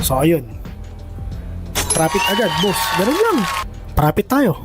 So ayun, profit agad boss, ganun lang, profit tayo.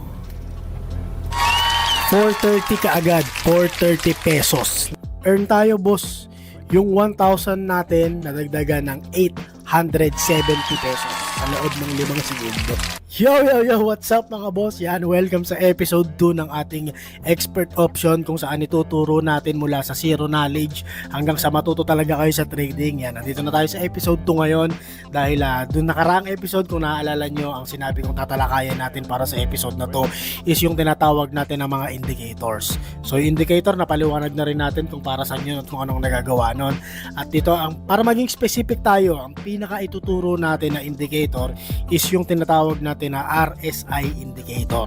430 ka agad, 430 pesos. Earn tayo boss. Yung 1,000 natin nadagdagan ng 870 pesos sa loob ng 5 segundo. Yo, what's up mga boss? Yan, welcome sa episode 2 ng ating expert option kung saan ituturo natin mula sa zero knowledge hanggang sa matuto talaga kayo sa trading. Yan, nandito na tayo sa episode 2 ngayon dahil dun nakaraang episode, kung naaalala nyo, ang sinabi kong tatalakayan natin para sa episode na to is yung tinatawag natin ng mga indicators. So yung indicator, napaliwanag na rin natin kung para saan yun at kung anong nagagawa nun. At dito, para maging specific tayo, ang pinaka ituturo natin na indicator is yung tinatawag natin na RSI indicator.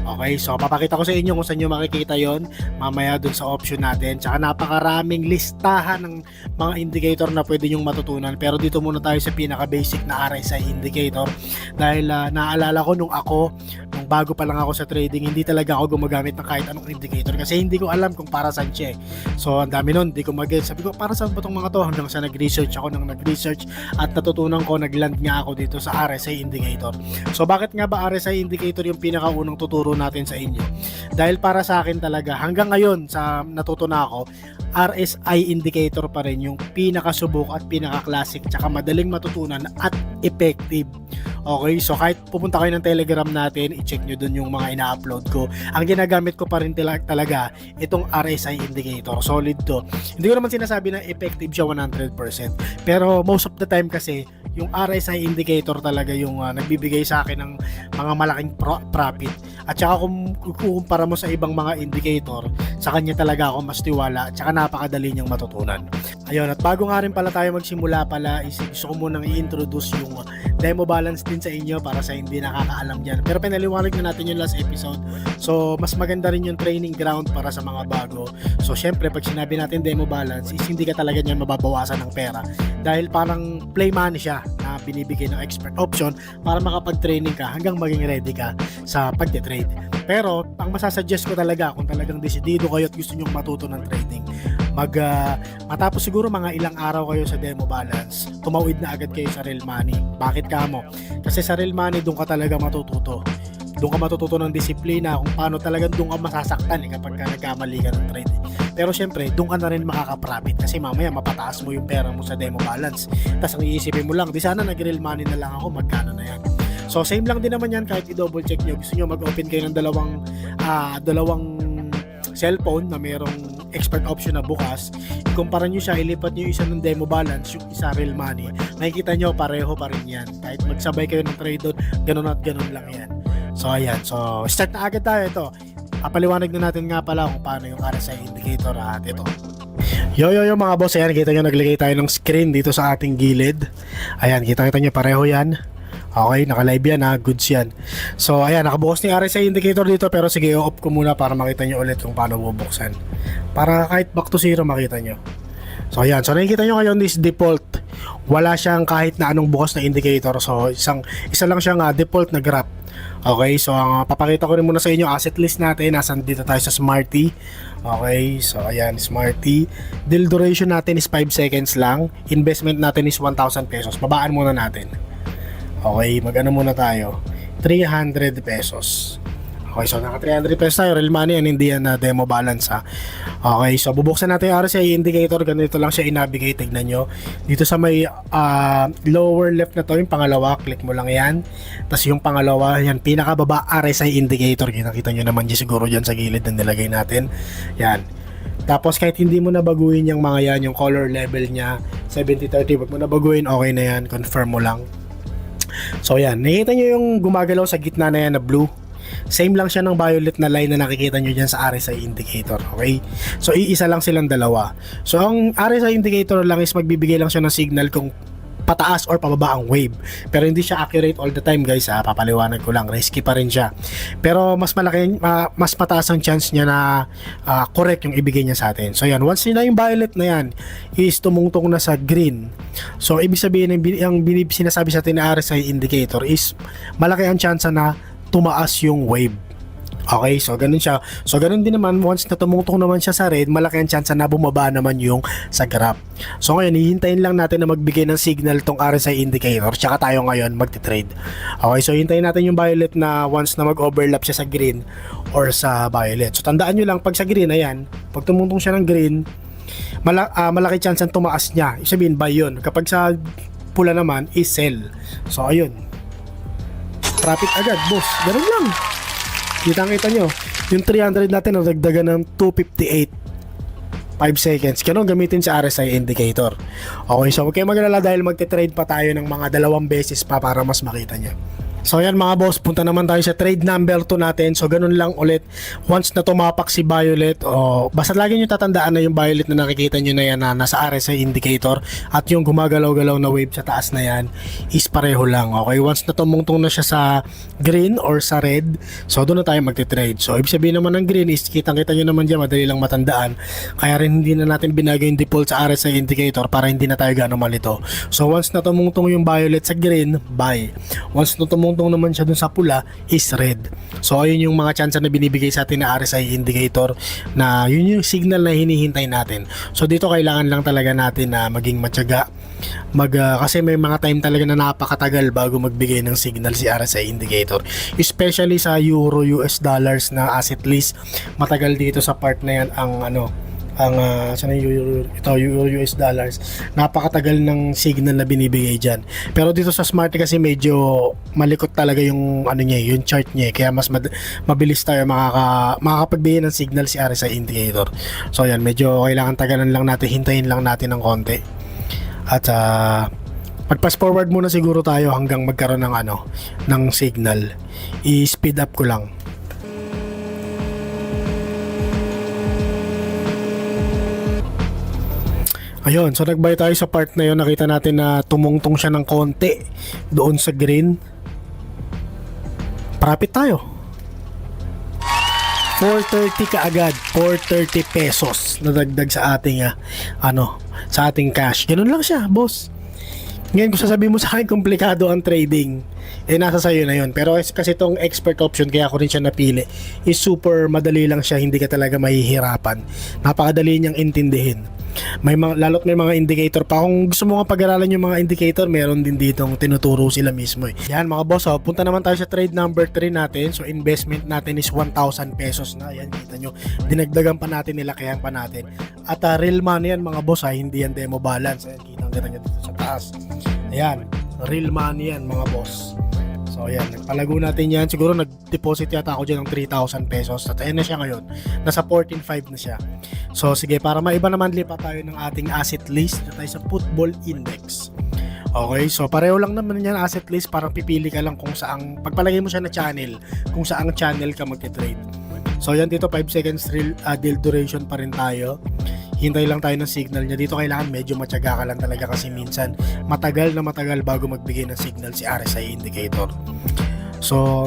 Okay, so papakita ko sa inyo kung saan nyo makikita yon mamaya dun sa option natin. Tsaka napakaraming listahan ng mga indicator na pwede nyong matutunan, pero dito muna tayo sa pinaka basic na RSI indicator dahil naalala ko nung bago pa lang ako sa trading, hindi talaga ako gumagamit ng kahit anong indicator kasi hindi ko alam kung para saan siya. So ang dami nun, hindi ko sabi ko para saan ba itong mga to, hanggang sa nag-research at natutunan ko, nagland nga ako dito sa RSI indicator. So bakit nga ba RSI indicator yung pinakaunang tuturo natin sa inyo? Dahil para sa akin talaga hanggang ngayon sa natutunan ako, RSI indicator pa rin yung pinakasubok at pinaka-classic tsaka madaling matutunan at effective. Okay, so kahit pupunta kayo ng Telegram natin, i-check nyo dun yung mga ina-upload ko. Ang ginagamit ko pa rin talaga itong RSI indicator. Solid to. Hindi ko naman sinasabi na effective siya 100%. Pero most of the time kasi, yung RSI indicator talaga yung nagbibigay sa akin ng mga malaking profit. At saka kung kukumpara mo sa ibang mga indicator, sa kanya talaga ako mas tiwala at saka napakadali niyang matutunan. Ayun, at bago nga rin pala tayo magsimula pala, gusto ko munang i-introduce yung demo balance din sa inyo para sa hindi nakakaalam dyan. Pero pinaliwanag na natin yung last episode. So, mas maganda rin yung training ground para sa mga bago. So, syempre, pag sinabi natin demo balance, is hindi ka talaga niyan mababawasan ng pera. Dahil parang play money siya na binibigay ng expert option para makapag-training ka hanggang maging ready ka sa pagte-trade. Pero, ang masasuggest ko talaga, kung talagang desidido kayo at gusto nyong matuto ng trading, matapos siguro mga ilang araw kayo sa demo balance, tumawid na agad kayo sa real money. Bakit kamo? Kasi sa real money, doon ka talaga matututo. Doon ka matututo ng disiplina kung paano talagang doon ka masasaktan kapag nagkamali ka ng trade. Pero syempre, doon ka na rin makaka-profit kasi mamaya mapataas mo yung pera mo sa demo balance. Tapos ang iisipin mo lang, di sana nag-real money na lang ako, magkano na yan. So same lang din naman yan kahit i-double check nyo. Gusto nyo mag-open kayo ng dalawang cellphone na mayroong expert option na bukas, ikumpara nyo siya, ilipat nyo yung isa ng demo balance, yung isa real money, makikita nyo pareho pa rin yan. Kahit magsabay kayo ng trade doon, ganun at ganun lang yan. So ayan, so start na agad tayo. Ito, papaliwanag na natin nga pala kung paano yung RSI indicator at ito. Yo mga boss, ayan, kita nyo naglagay tayo ng screen dito sa ating gilid. Ayan, kita nyo pareho yan. Okay, naka-live yan ha, goods yan. So ayan, nakabukas ni RSI indicator dito, pero sige, i-off ko muna para makita nyo ulit kung paano bubuksan. Para kahit back to zero makita nyo. So ayan, so nakikita nyo ngayon this default. Wala siyang kahit na anong bukas na indicator. So isa lang siyang default na graph. Okay, so papakita ko rin muna sa inyo asset list natin. Nasan dito tayo sa Smarty. Okay, so ayan, Smarty. Deal duration natin is 5 seconds lang. Investment natin is 1,000 pesos. Babaan muna natin. Okay, mag-ano muna tayo, 300 pesos. Okay, so naka 300 pesos tayo, real money and hindi yan na demo balance ha. Okay, so bubuksan natin yung RSI indicator, ganito lang siya i-navigate, tignan nyo. Dito sa may lower left na to, yung pangalawa, click mo lang yan. Tapos yung pangalawa, yan, pinakababa RSI indicator, nakita nyo naman dyan siguro dyan sa gilid na nilagay natin. Yan. Tapos kahit hindi mo na baguhin yung mga yan, yung color level nya, 70-30, wag mo na baguhin, okay na yan, confirm mo lang. So yan, nakikita nyo yung gumagalaw sa gitna na yan na blue. Same lang siya ng violet na line na nakikita nyo dyan sa RSI indicator. Okay, so iisa lang silang dalawa. So ang RSI indicator lang is magbibigay lang siya ng signal kung pataas or pababa ang wave. Pero hindi siya accurate all the time, guys. Papaliwanag ko lang, risky pa rin siya. Pero mas malaki, mas mataas ang chance niya na correct yung ibigay niya sa atin. So yan, once na yung violet na yan is tumungtong na sa green. So ibig sabihin, yung sinasabi sa atin na RSI indicator is malaki ang chance na tumaas yung wave. Okay, so ganun siya. So ganun din naman, once na tumungtong naman siya sa red, malaki ang chance na bumaba naman yung sa graph. So ngayon, hihintayin lang natin na magbigay ng signal tong RSI indicator, tsaka tayo ngayon magte-trade. Okay, so hintayin natin yung violet na once na mag-overlap siya sa green or sa violet. So tandaan nyo lang, pag sa green, ayan, pag tumungtong siya ng green, malaki chance ang tumaas niya. Ibig sabihin, buy yun. Kapag sa pula naman, is sell. So ayun, profit agad, boss. Ganun lang. Kita nyo, yung 300 natin nagdagan ng 258 5 seconds. Ganun gamitin sa RSI indicator. Okay, so huwag kayo magalala dahil magte-trade pa tayo ng mga 2 beses pa para mas makita nyo. So yan mga boss, punta naman tayo sa trade number 2 natin. So ganun lang ulit, once na tumapak si violet, basta lagi nyo tatandaan na yung violet na nakikita nyo na yan na nasa RSI indicator at yung gumagalaw-galaw na wave sa taas na yan is pareho lang. Okay, once na tumungtong na siya sa green or sa red, so doon na tayo magte-trade. So ibig sabihin naman ng green is kitang-kita nyo naman dyan, madali lang matandaan. Kaya rin hindi na natin binagay yung default sa RSI indicator para hindi na tayo gano'ng malito. So once na tumungtong yung violet sa green, buy. Once na tumungtong naman siya dun sa pula is red. So ayun yung mga chance na binibigay sa atin na RSI indicator, na yun yung signal na hinihintay natin. So dito kailangan lang talaga natin na maging matyaga, kasi may mga time talaga na napakatagal bago magbigay ng signal si RSI indicator, especially sa euro US dollars na asset list. Matagal dito sa part na yan ang sana yung US dollars, napakatagal ng signal na binibigay dyan. Pero dito sa smart kasi medyo malikot talaga yung yung chart niya, kaya mas mabilis tayo makakapagbigay ng signal si RSI indicator. So yan, medyo kailangan tagalan lang natin, hintayin lang natin ng konti. At pag-pass forward muna siguro tayo hanggang magkaroon ng signal. I-speed up ko lang. Ayun, so nagbay tayo sa part na yun, nakita natin na tumungtong siya ng konti doon sa green. Profit tayo. 430 kaagad, 430 pesos na dagdag sa ating sa ating cash. Ganun lang siya, boss. Ngayon kung sasabihin mo sa akin komplikado ang trading, nasa sayo na yun. Pero kasi itong expert option, kaya ako rin siya napili, is super madali lang siya, hindi ka talaga mahihirapan. Napakadali niyang intindihin. Lalo't may mga indicator pa. Kung gusto mo nga pag-aralan yung mga indicator, meron din ditong tinuturo sila mismo eh. Yan mga boss, punta naman tayo sa trade number 3 natin. So investment natin is 1,000 pesos na. Yan, kita nyo, dinagdagan pa natin, nilakayan pa natin. At real money yan mga boss, hindi yan demo balance. Ayan, kita nyo dito sa taas. Ayan, real money yan mga boss. So ayan, nagpalago natin yan. Siguro nag-deposit yata ako dyan ng 3,000 pesos. At ayan na siya ngayon, nasa 14.5 na siya. So sige, para maiba naman, lipat tayo ng ating asset list. Dito tayo sa football index. Okay, so pareho lang naman yan asset list. Parang pipili ka lang kung saang, pagpalagay mo siya na channel, kung saang channel ka magte-trade. So yan, dito 5 seconds deal duration pa rin tayo. Hintay lang tayo ng signal niya. Dito kailangan medyo matyaga ka lang talaga, kasi minsan matagal bago magbigay ng signal si RSI indicator. So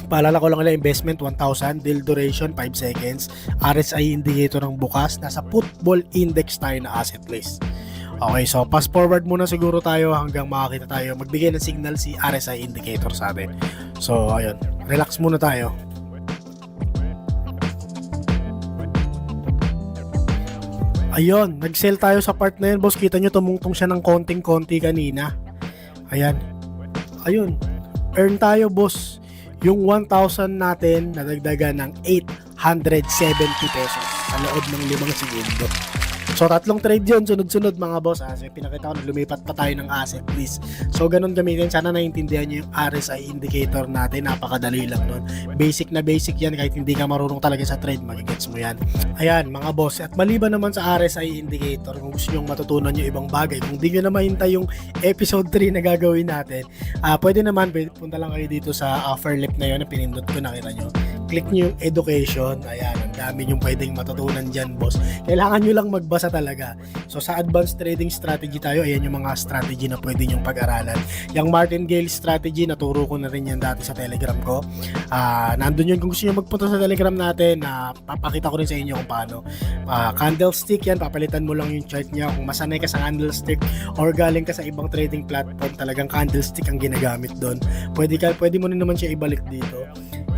paalala ko lang nila, investment 1,000, deal duration 5 seconds, RSI indicator ng bukas, nasa football index tayo na asset list. Okay, so fast forward muna siguro tayo hanggang makakita tayo magbigay ng signal si RSI indicator sa atin. So ayun, relax muna tayo. Ayun, nag-sell tayo sa part na yun, boss. Kita nyo, tumungtong siya ng konting-konti kanina. Ayan. Ayun. Earn tayo, boss. Yung 1,000 natin, nadagdagan ng 870 pesos sa loob ng 5 segundo. So, 3 trade yun, sunod-sunod mga boss. So, pinakita ko na lumipat pa tayo ng asset list. So, ganun gamitin. Sana naiintindihan nyo yung RSI indicator natin. Napakadali lang nun. Basic na basic yan. Kahit hindi ka marunong talaga sa trade, magigets mo yan. Ayan, mga boss. At maliban naman sa RSI indicator, kung gusto nyo matutunan nyo ibang bagay, kung di nyo na mahintay yung episode 3 na gagawin natin, pwede naman, punta lang kayo dito sa offer lip na yun na pinindot ko, nakita nyo. Click nyo yung education. Ayan, ang dami yung pwedeng matutunan dyan, boss. Kailangan nyo lang magbasa talaga. So sa advanced trading strategy tayo, ayan yung mga strategy na pwede nyong pag-aralan. Yung martingale strategy, naturo ko na rin yan dati sa Telegram ko. Nandun yun, kung gusto nyo magpunta sa Telegram natin, papakita ko rin sa inyo kung paano. Candlestick yan, papalitan mo lang yung chart niya. Kung masanay ka sa candlestick or galing ka sa ibang trading platform, talagang candlestick ang ginagamit doon. Pwede mo rin naman siya ibalik dito.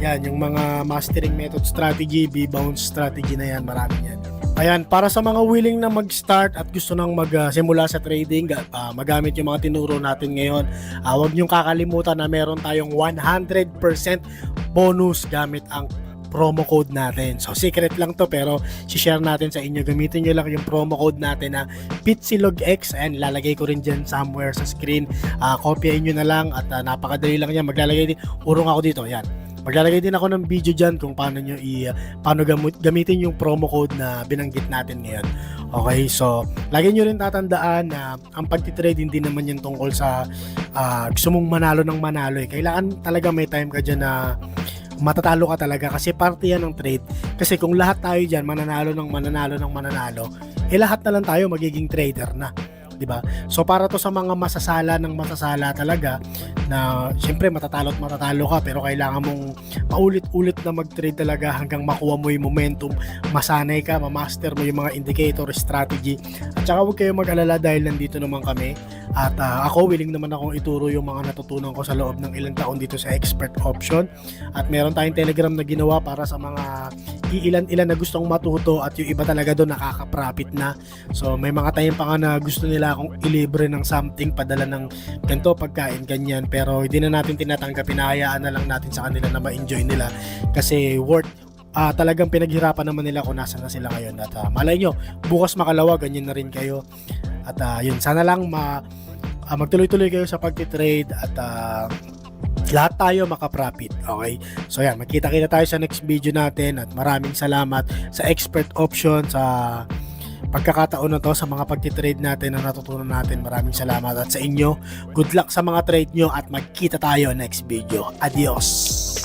Yan, yung mga mastering method strategy, B-bounce strategy na yan, marami yan. Ayan, para sa mga willing na mag-start at gusto nang magsimula sa trading, magamit yung mga tinuro natin ngayon, huwag niyong kakalimutan na meron tayong 100% bonus gamit ang promo code natin. So secret lang to pero share natin sa inyo. Gamitin nyo lang yung promo code natin na PitsilogX, and lalagay ko rin dyan somewhere sa screen. Kopyahin nyo na lang at napakadali lang yan. Maglalagay din, urong ako dito, yan. Maglalagay din ako ng video dyan kung paano nyo paano gamitin yung promo code na binanggit natin ngayon. Okay, so lagi nyo rin tatandaan na ang pagtitrade hindi naman yung tungkol sa gusto mong manalo ng manalo eh. Kailangan talaga may time ka dyan na matatalo ka talaga kasi parte yan ng trade. Kasi kung lahat tayo dyan mananalo ng mananalo, lahat na lang tayo magiging trader na, di ba? So para to sa mga masasala talaga na siyempre matatalo ka pero kailangan mong paulit-ulit na mag-trade talaga hanggang makuha mo yung momentum, masanay ka, ma-master mo yung mga indicator, strategy. At saka huwag kayo mag-alala dahil nandito naman kami at ako willing naman akong ituro yung mga natutunan ko sa loob ng ilang taon dito sa Expert Option. At meron tayong Telegram na ginawa para sa mga ilan na gustong matuto at yung iba talaga doon nakaka-profit na. So may mga time pa nga na gusto nila akong ilibre ng something, padala ng ganito, pagkain, ganyan, pero hindi na natin tinatanggap, pinahayaan na lang natin sa kanila na ma-enjoy nila kasi talagang pinaghirapan naman nila kung nasa na sila ngayon. At malay nyo, bukas makalawa, ganyan na rin kayo. At yun, sana lang magtuloy-tuloy kayo sa pagtitrade at lahat tayo makaprofit. Okay? So yan, magkita-kita tayo sa next video natin at maraming salamat sa Expert Option sa pagkakataon na to, sa mga pagtitrade natin na natutunan natin. Maraming salamat at sa inyo, good luck sa mga trade nyo at magkita tayo next video. Adios!